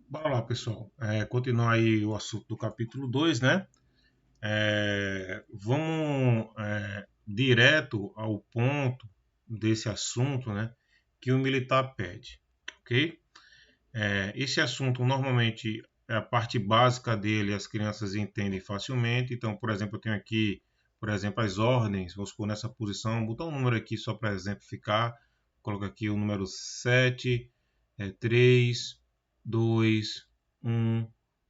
Bora lá, pessoal. Continuar aí o assunto do capítulo 2, né? Vamos direto ao ponto desse assunto, né? Que o militar pede, ok? Esse assunto, normalmente, a parte básica dele as crianças entendem facilmente. Então, por exemplo, eu tenho aqui, por exemplo, as ordens. Vou supor nessa posição, vou botar um número aqui só para exemplificar. Coloca aqui o número 7, 3, 2, 1,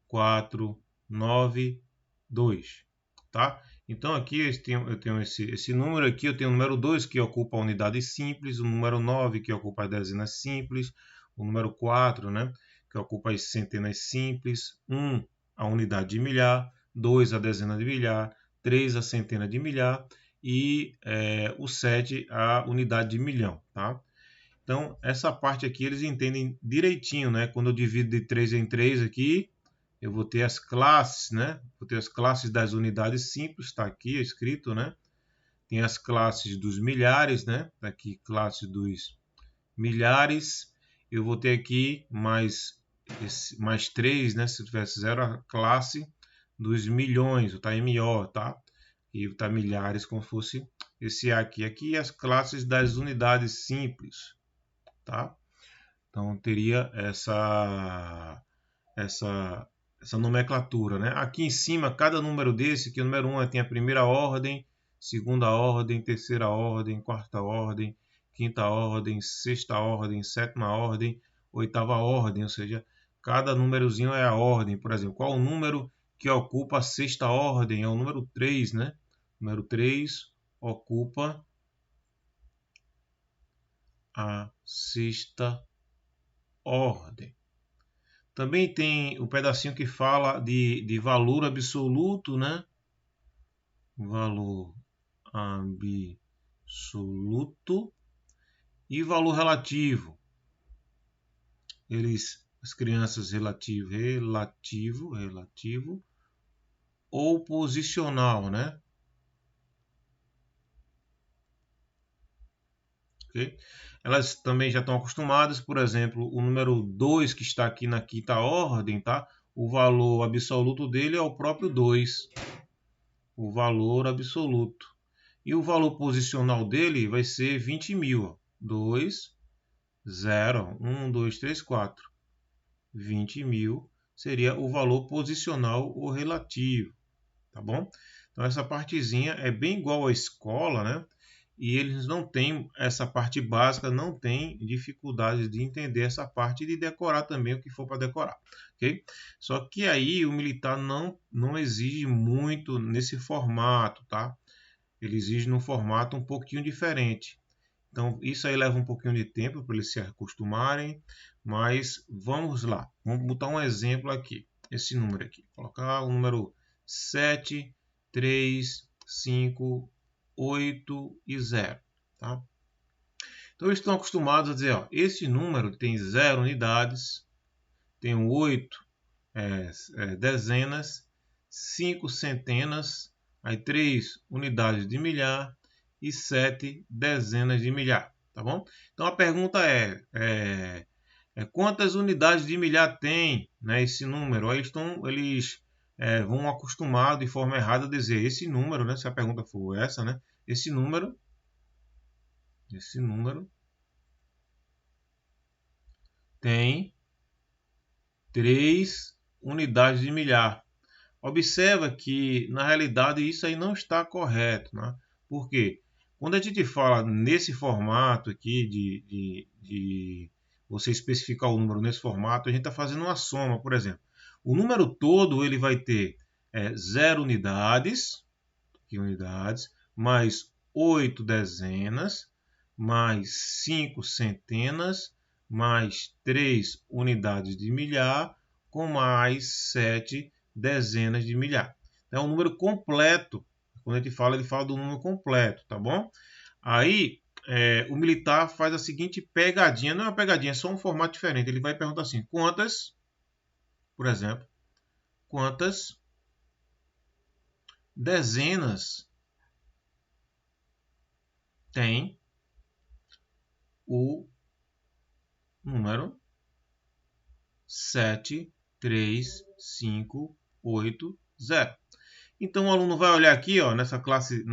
4, 9, 2, tá? Então aqui eu tenho esse número aqui, eu tenho o número 2 que ocupa a unidade simples, o número 9 que ocupa as dezenas simples, o número 4, né, que ocupa as centenas simples, 1 a unidade de milhar, 2 a dezena de milhar, 3 a centena de milhar e o 7 a unidade de milhão, tá? Então, essa parte aqui eles entendem direitinho, né? Quando eu divido de 3 em 3 aqui, eu vou ter as classes, né? Vou ter as classes das unidades simples, está aqui escrito, né? Tem as classes dos milhares, né? Tá aqui classe dos milhares. Eu vou ter aqui mais 3, né? Se tivesse zero, a classe dos milhões, o tá MO, tá? E tá milhares, como se fosse esse A aqui. Aqui as classes das unidades simples, tá? Então teria essa, essa nomenclatura, né? Aqui em cima, cada número desse, que o número 1 tem a primeira ordem, segunda ordem, terceira ordem, quarta ordem, quinta ordem, sexta ordem, sétima ordem, oitava ordem, ou seja, cada númerozinho é a ordem. Por exemplo, qual o número que ocupa a sexta ordem? É o número 3, né? O número 3 ocupa a sexta ordem. Também tem o pedacinho que fala de valor absoluto, né? Valor absoluto e valor relativo. As crianças relativo ou posicional, né? Okay? Elas também já estão acostumadas, por exemplo, o número 2 que está aqui na quinta ordem, tá? O valor absoluto dele é o próprio 2, o valor absoluto. E o valor posicional dele vai ser 20 mil. 2, 0, 1, 2, 3, 4. 20 mil seria o valor posicional ou relativo, tá bom? Então essa partezinha é bem igual à escola, né? E eles não têm essa parte básica, não tem dificuldade de entender essa parte e de decorar também o que for para decorar, ok? Só que aí o militar não exige muito nesse formato, tá? Ele exige num formato um pouquinho diferente. Então, isso aí leva um pouquinho de tempo para eles se acostumarem, mas vamos lá. Vamos botar um exemplo aqui. Esse número aqui. Colocar o número 7, 3, 5, 8 e 0. Tá? Então, eles estão acostumados a dizer, ó, esse número tem 0 unidades, tem 8 dezenas, 5 centenas, aí 3 unidades de milhar e 7 dezenas de milhar, tá bom? Então a pergunta é quantas unidades de milhar tem, né, esse número? Aí eles vão acostumado de forma errada a dizer esse número, né, se a pergunta for essa, né, esse número tem 3 unidades de milhar. Observa que, na realidade, isso aí não está correto. Né? Por quê? Quando a gente fala nesse formato aqui, de você especificar o número nesse formato, a gente está fazendo uma soma, por exemplo. O número todo ele vai ter 0 unidades, mais 8 dezenas, mais 5 centenas, mais 3 unidades de milhar, com mais 7 dezenas de milhar. Então, é um número completo. Quando a gente fala, ele fala do número completo, tá bom? Aí, o militar faz a seguinte pegadinha. Não é uma pegadinha, é só um formato diferente. Ele vai perguntar assim, quantas, por exemplo, quantas dezenas tem o número 73580. Então o aluno vai olhar aqui, ó, nessa classe,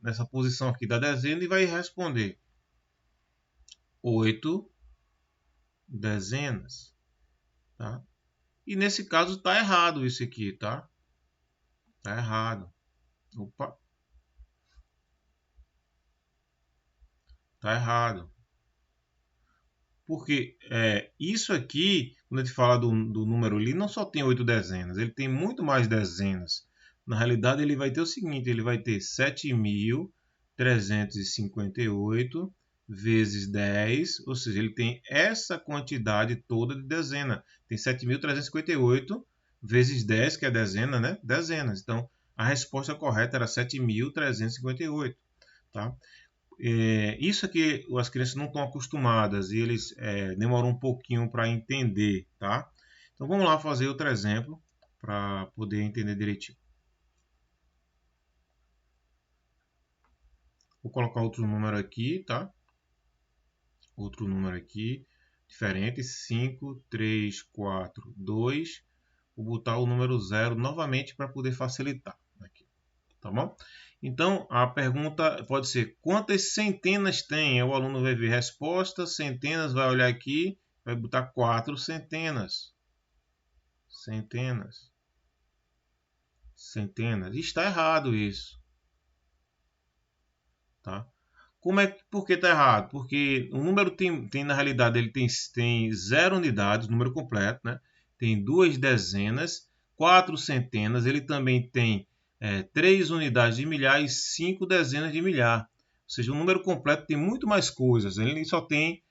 nessa posição aqui da dezena e vai responder 8 dezenas, tá? E nesse caso tá errado isso aqui, tá? Tá errado. Opa, tá errado. Porque isso aqui, quando a gente fala do número ali, não só tem 8 dezenas, ele tem muito mais dezenas. Na realidade, ele vai ter o seguinte, ele vai ter 7.358 vezes 10, ou seja, ele tem essa quantidade toda de dezena. Tem 7.358 vezes 10, que é dezena, né? Dezenas. Então, a resposta correta era 7.358, tá? Isso é que as crianças não estão acostumadas e eles demoram um pouquinho para entender, tá? Então vamos lá fazer outro exemplo para poder entender direitinho. Vou colocar outro número aqui, tá? Outro número aqui, diferente, 5, 3, 4, 2. Vou botar o número 0 novamente para poder facilitar aqui, tá bom? Então, a pergunta pode ser: quantas centenas tem? O aluno vai ver resposta, centenas, vai olhar aqui, vai botar 4 centenas. Centenas. Centenas. Está errado isso. Tá? Por que está errado? Porque o número tem na realidade, ele tem 0 unidades, número completo, né? Tem 2 dezenas, 4 centenas, ele também tem 3 unidades de milhar e 5 dezenas de milhar. Ou seja, o número completo tem muito mais coisas. Ele só tem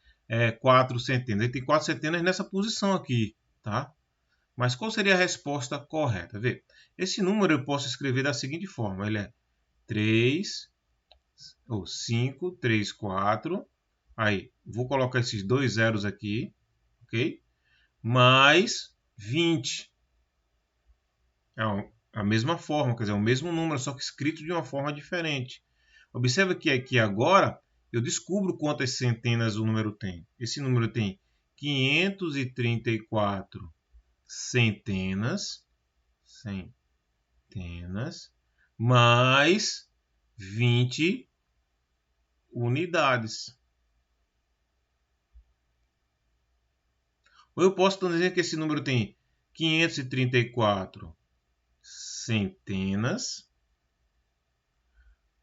4 centenas. Ele tem 4 centenas nessa posição aqui, tá? Mas qual seria a resposta correta? Vê, esse número eu posso escrever da seguinte forma. Ele é 3, ou 5, 3, 4. Aí, vou colocar esses dois zeros aqui, ok? Mais 20. É a mesma forma, quer dizer, é o mesmo número, só que escrito de uma forma diferente. Observa que aqui agora eu descubro quantas centenas o número tem. Esse número tem 534 centenas, mais 20 unidades. Ou eu posso dizer que esse número tem 534 centenas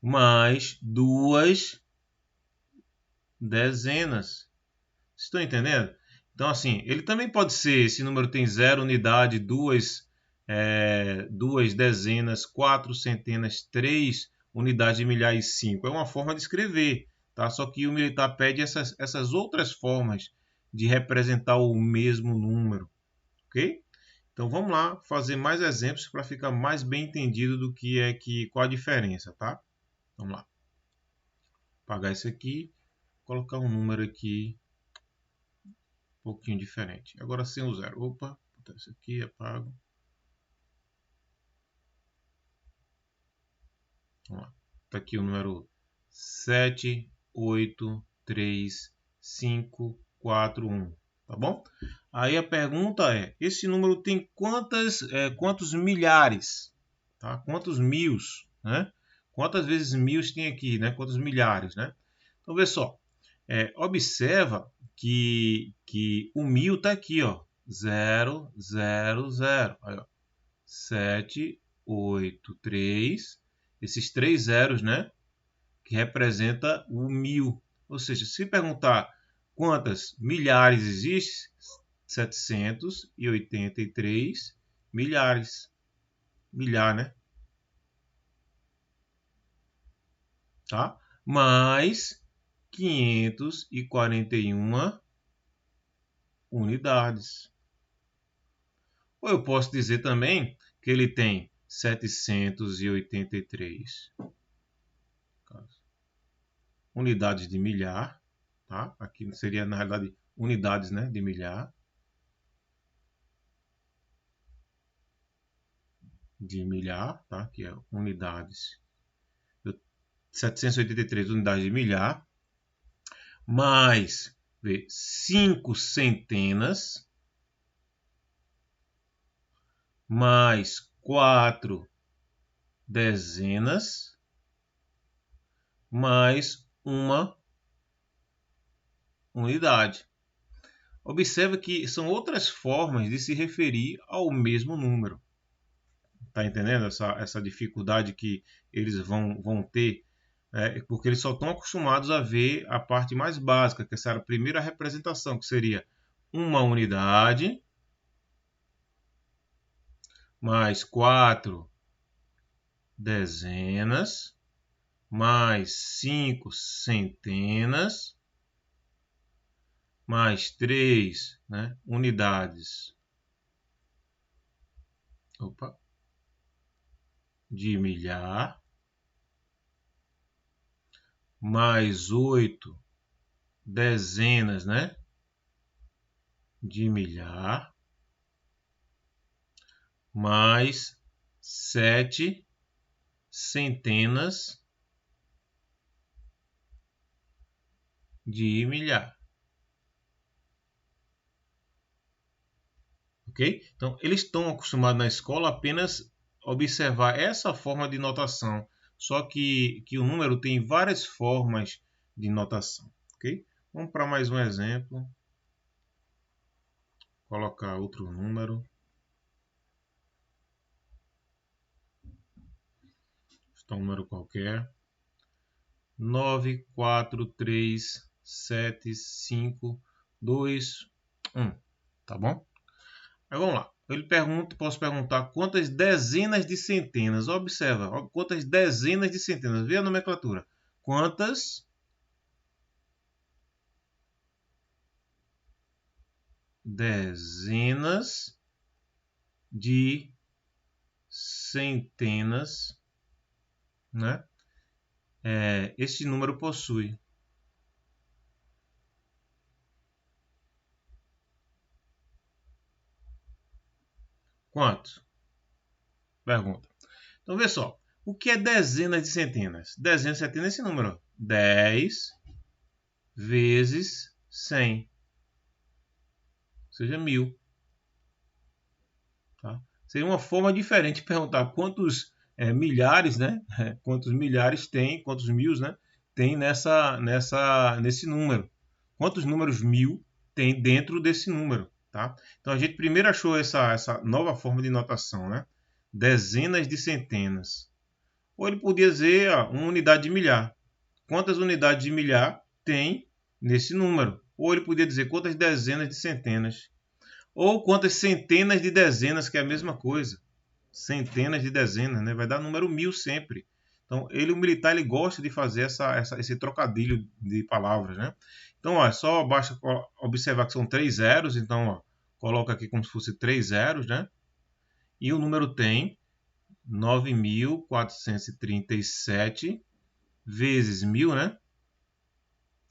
mais 2 dezenas. Estão entendendo? Então, assim, ele também pode ser, esse número tem 0 unidade, 2 dezenas, 4 centenas, 3 unidades de milhar e 5. É uma forma de escrever, tá? Só que o militar pede essas outras formas de representar o mesmo número, ok? Então vamos lá fazer mais exemplos para ficar mais bem entendido do que qual a diferença, tá? Vamos lá. Apagar isso aqui, colocar um número aqui um pouquinho diferente. Agora sem o zero. Opa, botar isso aqui, apago. Vamos lá. Está aqui o número 7, 8, 3, 5, 4, 1. Tá bom? Aí a pergunta é: esse número tem quantos milhares? Tá? Quantos mios? Né? Quantas vezes mil tem aqui? Né? Quantos milhares? Né? Então, vê só. Observa que o 1000 está aqui, ó. 0, 0, 0. Aí, ó. 7, 8, 3. Esses 3 zeros, né? Que representa o 1000. Ou seja, se perguntar quantas milhares existem, 783 milhares. Milhar, né? Tá? Mais 541 unidades. Ou eu posso dizer também que ele tem 783 unidades de milhar, tá? Aqui seria na realidade unidades, né, de milhar. Tá? Que é unidades. 783 unidades de milhar, mais 5 centenas, mais 4 dezenas, mais uma unidade. Observe que são outras formas de se referir ao mesmo número. Está entendendo essa dificuldade que eles vão ter? Porque eles só estão acostumados a ver a parte mais básica, que essa era a primeira representação, que seria uma unidade mais 4 dezenas mais 5 centenas mais 3, né, unidades de milhar, mais 8 dezenas, né, de milhar, mais 7 centenas de milhar. Ok? Então, eles estão acostumados na escola apenas observar essa forma de notação, só que o número tem várias formas de notação. Ok? Vamos para mais um exemplo. Colocar outro número. Está um número qualquer. 9, 4, 3, 7, 5, 2, 1. Tá bom? Aí vamos lá. Posso perguntar quantas dezenas de centenas. Observa, quantas dezenas de centenas. Vê a nomenclatura. Quantas dezenas de centenas, né, esse número possui? Quantos? Pergunta. Então, vê só. O que é dezenas de centenas? Dezenas de centenas é esse número. 10 vezes 100. Ou seja, 1000. Tá? Seria uma forma diferente de perguntar quantos milhares, né? Quantos milhares tem, quantos mil, né? Tem nesse número. Quantos números 1000 tem dentro desse número, tá? Então a gente primeiro achou essa nova forma de notação, né? Dezenas de centenas. Ou ele podia dizer uma unidade de milhar. Quantas unidades de milhar tem nesse número? Ou ele podia dizer quantas dezenas de centenas. Ou quantas centenas de dezenas, que é a mesma coisa. Centenas de dezenas, né? Vai dar número 1000 sempre. Então, o militar, ele gosta de fazer esse trocadilho de palavras, né? Então, só basta observar que são 3 zeros. Então, coloca aqui como se fosse 3 zeros, né? E o número tem 9.437 vezes 1000, né?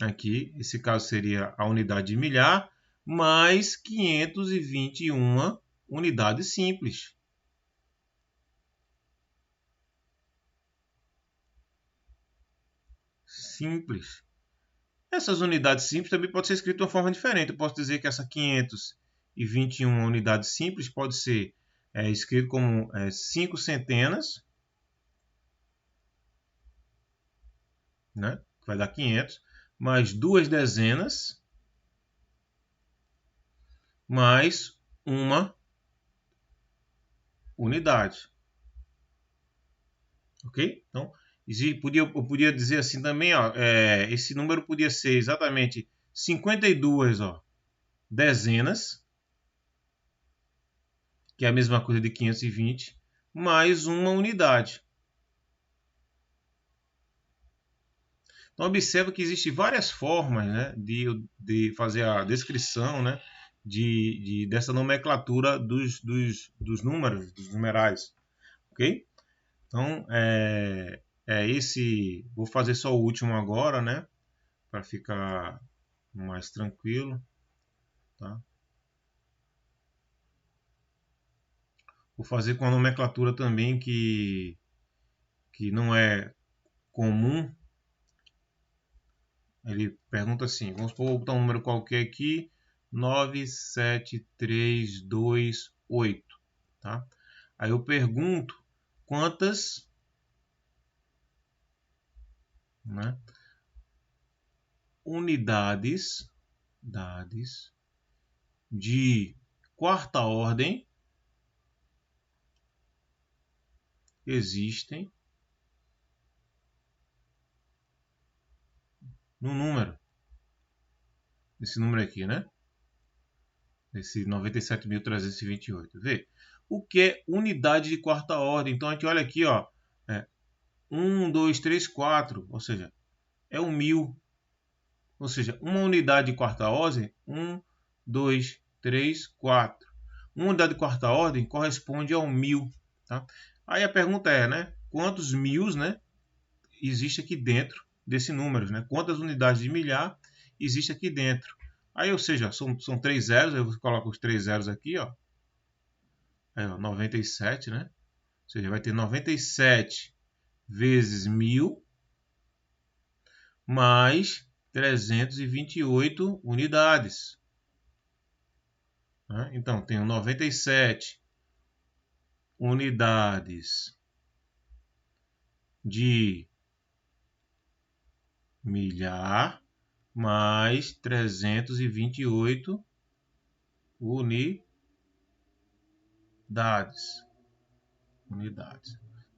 Aqui, esse caso seria a unidade de milhar, mais 521 unidades simples. Simples. Essas unidades simples também podem ser escritas de uma forma diferente. Eu posso dizer que essa 521 unidades simples pode ser escrito como 5 centenas, né? Que vai dar 500, mais 2 dezenas, mais uma unidade. Ok? Então, eu podia dizer assim também, esse número podia ser exatamente 52 dezenas, que é a mesma coisa de 520, mais uma unidade. Então, observa que existem várias formas, né, de fazer a descrição, né, dessa nomenclatura dos números, dos numerais. Ok? Então, vou fazer só o último agora, né, para ficar mais tranquilo. Tá? Vou fazer com a nomenclatura também que não é comum, Ele pergunta assim, vamos supor, vou botar um número qualquer aqui, 97328, tá? Aí eu pergunto quantas, né, unidades de quarta ordem existem no número. Esse número aqui, né? Esse 97.328. Vê. O que é unidade de quarta ordem? Então a gente olha aqui, ó. 1, 2, 3, 4. Ou seja, é o 1000. Ou seja, uma unidade de quarta ordem, 1, 2, 3, 4. Uma unidade de quarta ordem corresponde ao 1000. Tá? Aí a pergunta é, né? Quantos mil, né, existe aqui dentro desse número, né? Quantas unidades de milhar existe aqui dentro? Aí, ou seja, são 3 zeros, eu coloco os 3 zeros aqui, ó. Aí, ó, 97, né? Ou seja, vai ter 97 vezes 1000 mais 328 unidades. Né? Então, tenho 97 unidades de milhar mais 328 unidades.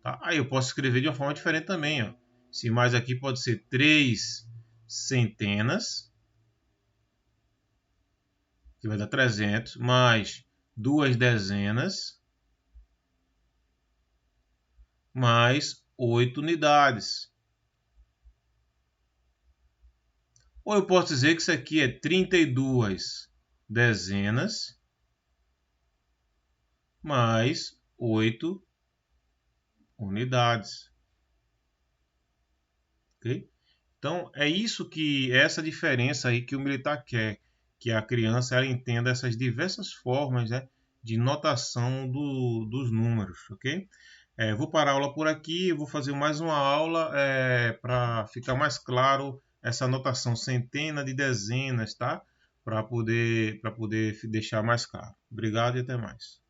Tá? Aí eu posso escrever de uma forma diferente também. Ó. Se mais aqui pode ser 3 centenas, que vai dar 300, mais 2 dezenas, mais 8 unidades. Ou eu posso dizer que isso aqui é 32 dezenas, mais 8 unidades. Okay? Então, é isso que essa diferença aí que o militar quer, que a criança ela entenda essas diversas formas, né, de notação dos números, ok? Vou parar a aula por aqui, vou fazer mais uma aula para ficar mais claro essa notação centena de dezenas, tá? Para poder deixar mais claro. Obrigado e até mais.